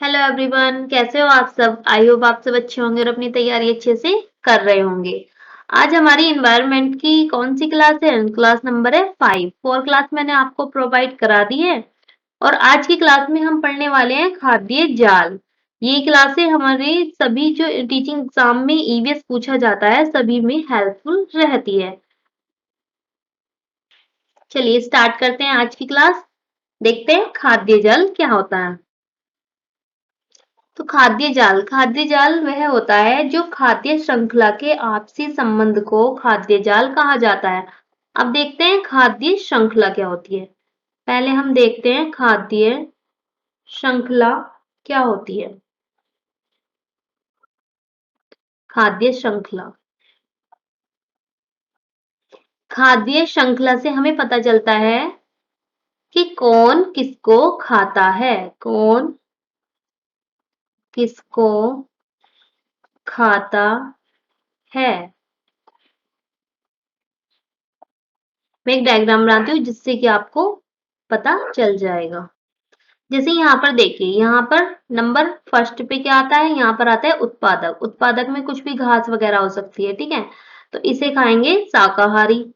Hello everyone, कैसे हो आप सब। आई होप आप सब अच्छे होंगे और अपनी तैयारी अच्छे से कर रहे होंगे। आज हमारी इन्वायरमेंट की कौन सी क्लास है? क्लास नंबर है 5। 4 क्लास मैंने आपको प्रोवाइड करा दी है और आज की क्लास में हम पढ़ने वाले हैं खाद्य जाल। ये क्लासें हमारे सभी जो टीचिंग एग्जाम में ईवीएस पूछा जाता है सभी में हेल्पफुल रहती है। चलिए स्टार्ट करते हैं आज की क्लास। देखते हैं खाद्य जल क्या होता है। तो खाद्य जाल वह होता है जो खाद्य श्रृंखला के आपसी संबंध को खाद्य जाल कहा जाता है। अब देखते हैं खाद्य श्रृंखला क्या होती है। पहले हम देखते हैं खाद्य श्रृंखला क्या होती है। खाद्य श्रृंखला, खाद्य श्रृंखला से हमें पता चलता है कि कौन किसको खाता है, कौन किसको खाता है। मैं एक डायग्राम बनाती हूँ जिससे कि आपको पता चल जाएगा। जैसे यहाँ पर देखिए, यहाँ पर नंबर फर्स्ट पे क्या आता है, यहाँ पर आता है उत्पादक। उत्पादक में कुछ भी घास वगैरह हो सकती है, ठीक है। तो इसे खाएंगे शाकाहारी।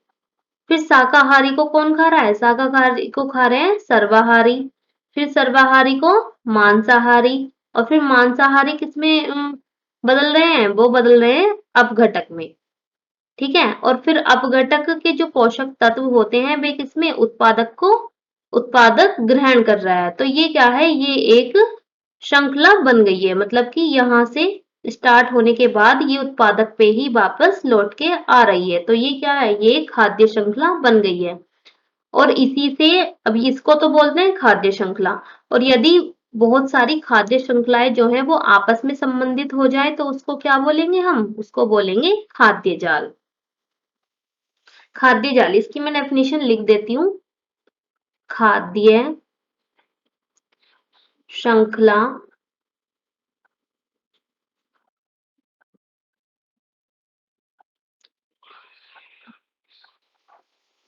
फिर शाकाहारी को कौन खा रहा है? शाकाहारी को खा रहे हैं सर्वाहारी। फिर सर्वाहारी को मांसाहारी। और फिर मांसाहारी किसमें बदल रहे हैं? वो बदल रहे हैं अपघटक में, ठीक है। और फिर अपघटक के जो पोषक तत्व होते हैं वे किसमें? उत्पादक ग्रहण कर रहा है। तो ये क्या है? ये एक श्रृंखला बन गई है, मतलब कि यहाँ से स्टार्ट होने के बाद ये उत्पादक पे ही वापस लौट के आ रही है। तो ये क्या है? ये खाद्य श्रृंखला बन गई है। और इसी से अभी इसको तो बोलते हैं खाद्य श्रृंखला। और यदि बहुत सारी खाद्य श्रृंखलाएं जो है वो आपस में संबंधित हो जाए तो उसको क्या बोलेंगे? हम उसको बोलेंगे खाद्य जाल। खाद्य जाल, इसकी मैं डेफिनेशन लिख देती हूँ। खाद्य श्रृंखला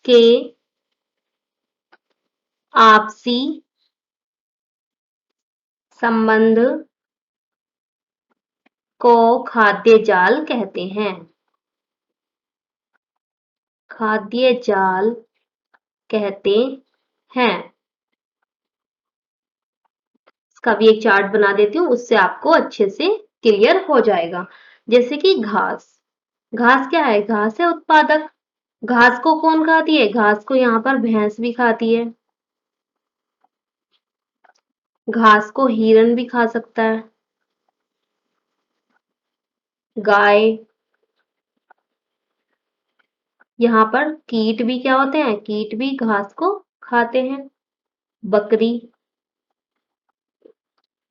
के आपसी संबंध को खाद्य जाल कहते हैं। खाद्य जाल कहते हैं। इसका भी एक चार्ट बना देती हूँ, उससे आपको अच्छे से क्लियर हो जाएगा। जैसे कि घास, घास क्या है? घास है उत्पादक। घास को कौन खाती है? घास को यहाँ पर भैंस भी खाती है। घास को हिरण भी खा सकता है, गाय। यहाँ पर कीट भी क्या होते हैं? कीट भी घास को खाते हैं, बकरी।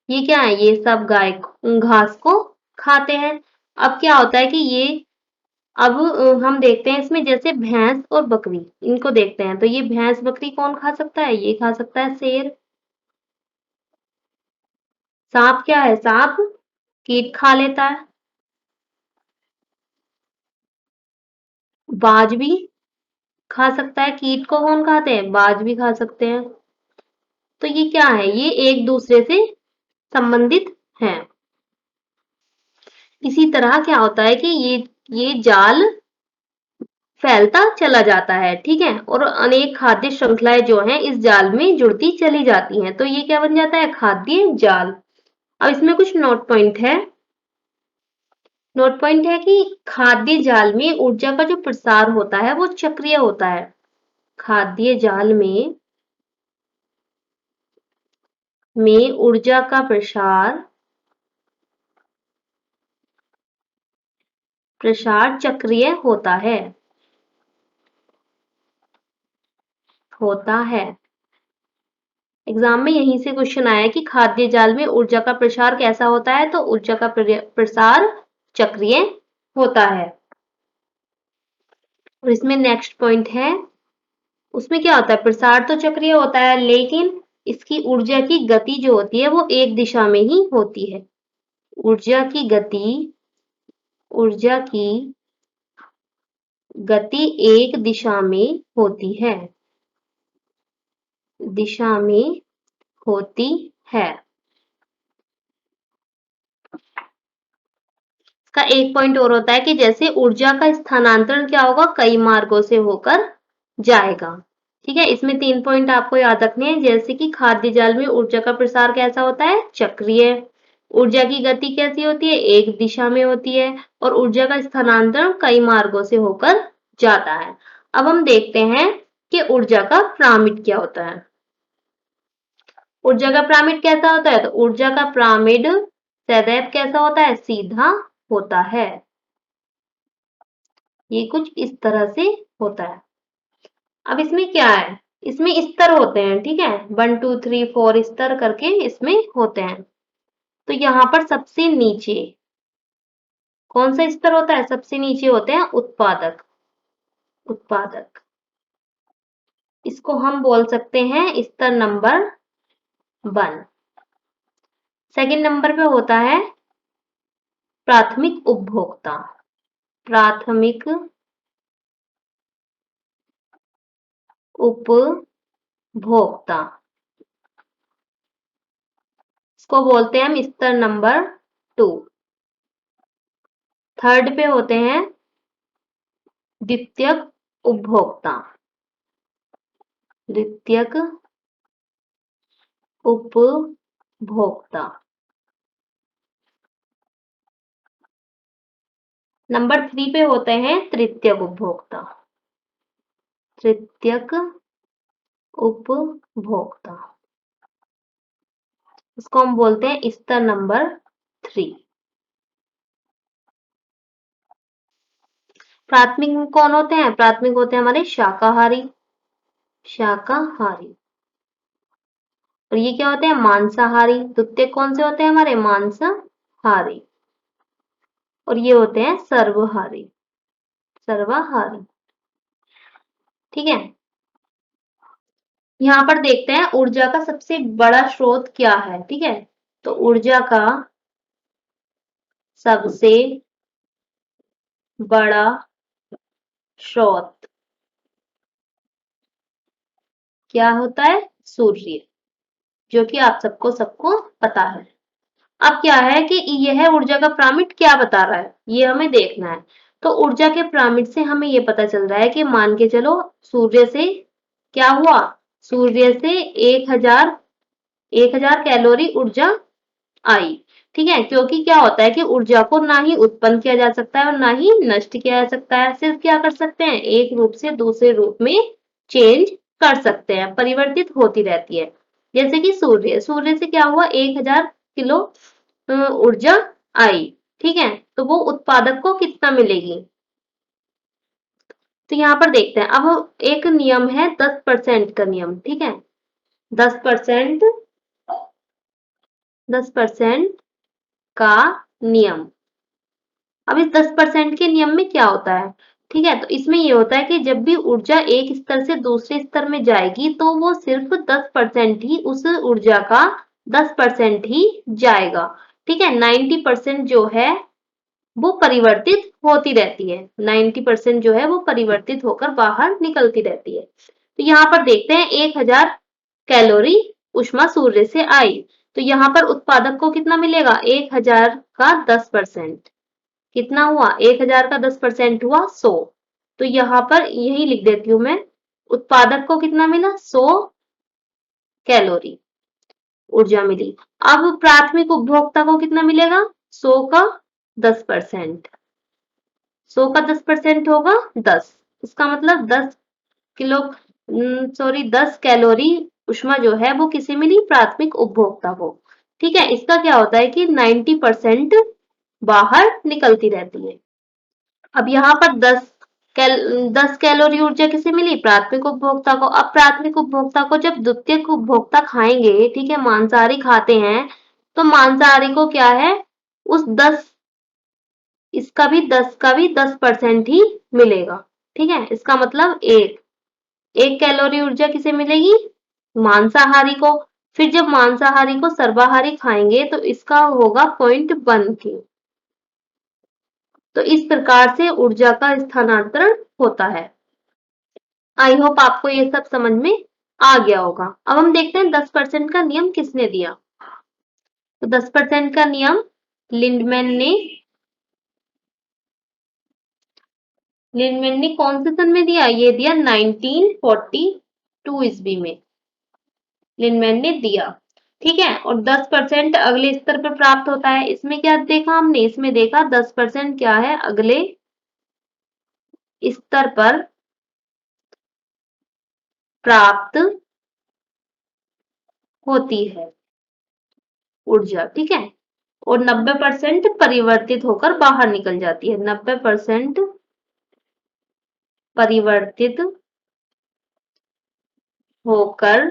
ये क्या है? ये सब घास को खाते हैं। अब क्या होता है कि ये अब हम देखते हैं इसमें, जैसे भैंस और बकरी, इनको देखते हैं। तो ये भैंस बकरी कौन खा सकता है? ये खा सकता है शेर। सांप क्या है? सांप कीट खा लेता है। बाज भी खा सकता है। कीट को कौन खाते हैं? बाज भी खा सकते हैं। तो ये क्या है? ये एक दूसरे से संबंधित हैं। इसी तरह क्या होता है कि ये जाल फैलता चला जाता है, ठीक है। और अनेक खाद्य श्रृंखलाएं जो हैं इस जाल में जुड़ती चली जाती हैं। तो ये क्या बन जाता है? खाद्य जाल। अब इसमें कुछ नोट पॉइंट है। नोट पॉइंट है कि खाद्य जाल में ऊर्जा का जो प्रसार होता है वो चक्रीय होता है। खाद्य जाल में ऊर्जा का प्रसार चक्रीय होता है। एग्जाम में यहीं से क्वेश्चन आया कि खाद्य जाल में ऊर्जा का प्रसार कैसा होता है? तो ऊर्जा का प्रसार चक्रीय होता है। और इसमें नेक्स्ट पॉइंट है, उसमें क्या होता है? प्रसार तो चक्रीय होता है लेकिन इसकी ऊर्जा की गति जो होती है वो एक दिशा में ही होती है। ऊर्जा की गति ऊर्जा की गति एक दिशा में होती है, दिशा में होती है। एक पॉइंट और होता है कि जैसे ऊर्जा का स्थानांतरण क्या होगा, कई मार्गों से होकर जाएगा। ठीक है, इसमें 3 पॉइंट आपको याद रखने हैं, जैसे कि खाद्य जाल में ऊर्जा का प्रसार कैसा होता है, चक्रीय। ऊर्जा की गति कैसी होती है, एक दिशा में होती है। और ऊर्जा का स्थानांतरण कई मार्गों से होकर जाता है। अब हम देखते हैं कि ऊर्जा का पिरामिड क्या होता है। ऊर्जा का पिरामिड कैसा होता है, तो ऊर्जा का पिरामिड सदैव कैसा होता है, सीधा होता है। ये कुछ इस तरह से होता है। अब इसमें क्या है, इसमें स्तर होते हैं, ठीक है, 1 2 3 4 स्तर करके इसमें होते हैं। तो यहाँ पर सबसे नीचे कौन सा स्तर होता है, सबसे नीचे होते हैं उत्पादक। उत्पादक, इसको हम बोल सकते हैं स्तर नंबर 1। सेकंड नंबर पे होता है प्राथमिक उपभोक्ता। प्राथमिक उपभोक्ता, इसको बोलते हैं हम स्तर नंबर 2। थर्ड पे होते हैं द्वितीयक उपभोक्ता। द्वितीयक उपभोक्ता। नंबर 3 पे होते हैं तृतीयक उपभोक्ता। तृतीयक उपभोक्ता, इसको हम बोलते हैं स्तर नंबर 3। प्राथमिक कौन होते हैं, प्राथमिक होते हैं हमारे शाकाहारी। शाकाहारी। और ये क्या होते हैं, मांसाहारी। द्वितीयक कौन से होते हैं हमारे, मांसाहारी। और ये होते हैं सर्वाहारी। सर्वाहारी, ठीक है। यहाँ पर देखते हैं ऊर्जा का सबसे बड़ा स्रोत क्या है, ठीक है। तो ऊर्जा का सबसे बड़ा स्रोत क्या होता है, सूर्य, जो कि आप सबको पता है। अब क्या है कि यह ऊर्जा का पिरामिड क्या बता रहा है, ये हमें देखना है। तो ऊर्जा के पिरामिड से हमें ये पता चल रहा है कि मान के चलो सूर्य से क्या हुआ, सूर्य से 1000 कैलोरी ऊर्जा आई। ठीक है, क्योंकि क्या होता है कि ऊर्जा को ना ही उत्पन्न किया जा सकता है और ना ही नष्ट किया जा सकता है, सिर्फ क्या कर सकते हैं, एक रूप से दूसरे रूप में चेंज कर सकते हैं, परिवर्तित होती रहती है। जैसे कि सूर्य, सूर्य से क्या हुआ, 1000 किलो ऊर्जा आई। ठीक है, तो वो उत्पादक को कितना मिलेगी, तो यहाँ पर देखते हैं। अब एक नियम है 10% का नियम, ठीक है, 10% 10% का नियम। अब इस 10% के नियम में क्या होता है, ठीक है, तो इसमें ये होता है कि जब भी ऊर्जा एक स्तर से दूसरे स्तर में जाएगी तो वो सिर्फ 10% ही, उस ऊर्जा का 10% ही जाएगा। ठीक है, 90% जो है वो परिवर्तित होती रहती है। 90% जो है वो परिवर्तित होकर बाहर निकलती रहती है। तो यहाँ पर देखते हैं 1000 कैलोरी ऊष्मा सूर्य से आई, तो यहाँ पर उत्पादक को कितना मिलेगा, 1000 का 10%। कितना हुआ, 1000 का 10% हुआ 100। तो यहाँ पर यही लिख देती हूँ मैं, उत्पादक को कितना मिला, 100 कैलोरी ऊर्जा मिली। अब प्राथमिक उपभोक्ता को कितना मिलेगा, 100 का 10%। 100 का 10% होगा 10, इसका मतलब 10 किलो सॉरी 10 कैलोरी ऊष्मा जो है वो किसे मिली, प्राथमिक उपभोक्ता को। ठीक है, इसका क्या होता है कि 90% बाहर निकलती रहती है। अब यहाँ पर 10 कैलोरी ऊर्जा किसे मिली, प्राथमिक उपभोक्ता को। अब प्राथमिक उपभोक्ता को जब द्वितीयक उपभोक्ता खाएंगे, ठीक है, मांसाहारी खाते हैं, तो मांसाहारी को क्या है, उस 10 इसका भी 10% ही मिलेगा। ठीक है, इसका मतलब एक कैलोरी ऊर्जा किसे मिलेगी, मांसाहारी को। फिर जब मांसाहारी को सर्वाहारी खाएंगे तो इसका होगा 0.1 की। तो इस प्रकार से ऊर्जा का स्थानांतरण होता है। आई होप आपको ये सब समझ में आ गया होगा। अब हम देखते हैं 10% का नियम किसने दिया। तो 10% का नियम लिंडमैन ने लिंडमैन ने कौन से सन में दिया? ये दिया 1942 ईस्वी में लिंडमैन ने दिया। ठीक है, और 10% अगले स्तर पर प्राप्त होता है। इसमें क्या देखा हमने? इसमें देखा 10% क्या है? अगले स्तर पर प्राप्त होती है ऊर्जा। ठीक है, और 90% परिवर्तित होकर बाहर निकल जाती है। 90% परिवर्तित होकर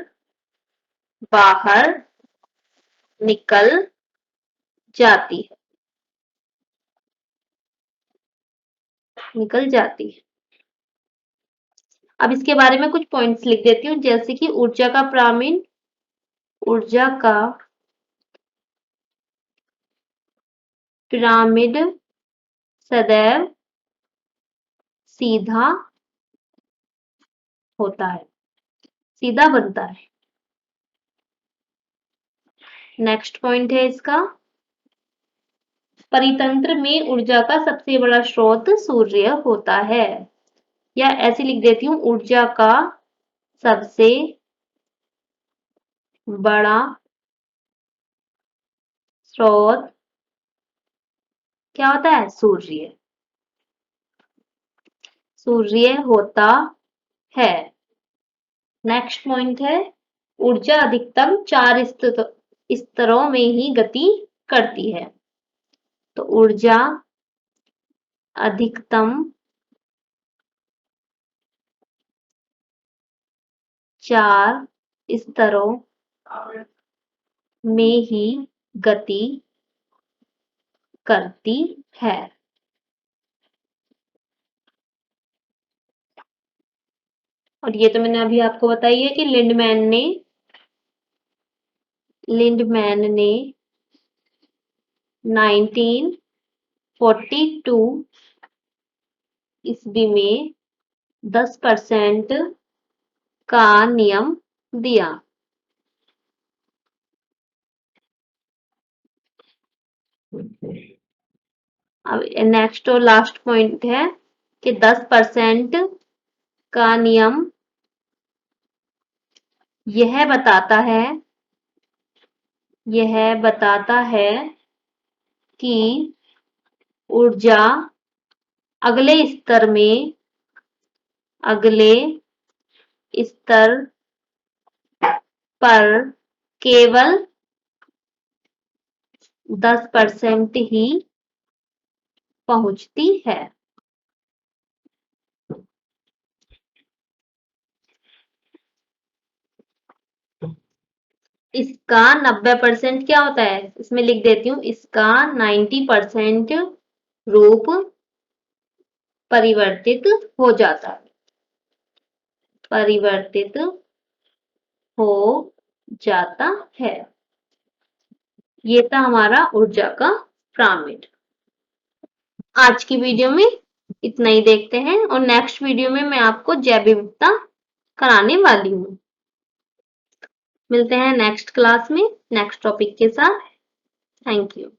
बाहर निकल जाती है। निकल जाती है। अब इसके बारे में कुछ पॉइंट्स लिख देती हूँ, जैसे कि ऊर्जा का पिरामिड सदैव सीधा होता है, सीधा बनता है। नेक्स्ट पॉइंट है इसका, परितंत्र में ऊर्जा का सबसे बड़ा स्रोत सूर्य होता है। या ऐसे लिख देती हूँ, ऊर्जा का सबसे बड़ा स्रोत क्या होता है? सूर्य। सूर्य होता है। नेक्स्ट पॉइंट है, ऊर्जा अधिकतम 4 स्तरों में ही गति करती है। तो ऊर्जा अधिकतम 4 स्तरों में ही गति करती है। और ये तो मैंने अभी आपको बताई है कि लिंडमैन ने 1942 ईस्वी में 10% का नियम दिया। अब नेक्स्ट और लास्ट पॉइंट है कि 10% का नियम यह बताता है कि ऊर्जा अगले स्तर पर केवल 10% ही पहुंचती है। इसका 90% क्या होता है? इसमें लिख देती हूँ, इसका 90% रूप परिवर्तित हो जाता है। परिवर्तित हो जाता है। ये था हमारा ऊर्जा का पिरामिड। आज की वीडियो में इतना ही देखते हैं, और नेक्स्ट वीडियो में मैं आपको जैव विविधता कराने वाली हूँ। मिलते हैं नेक्स्ट क्लास में नेक्स्ट टॉपिक के साथ। Thank you.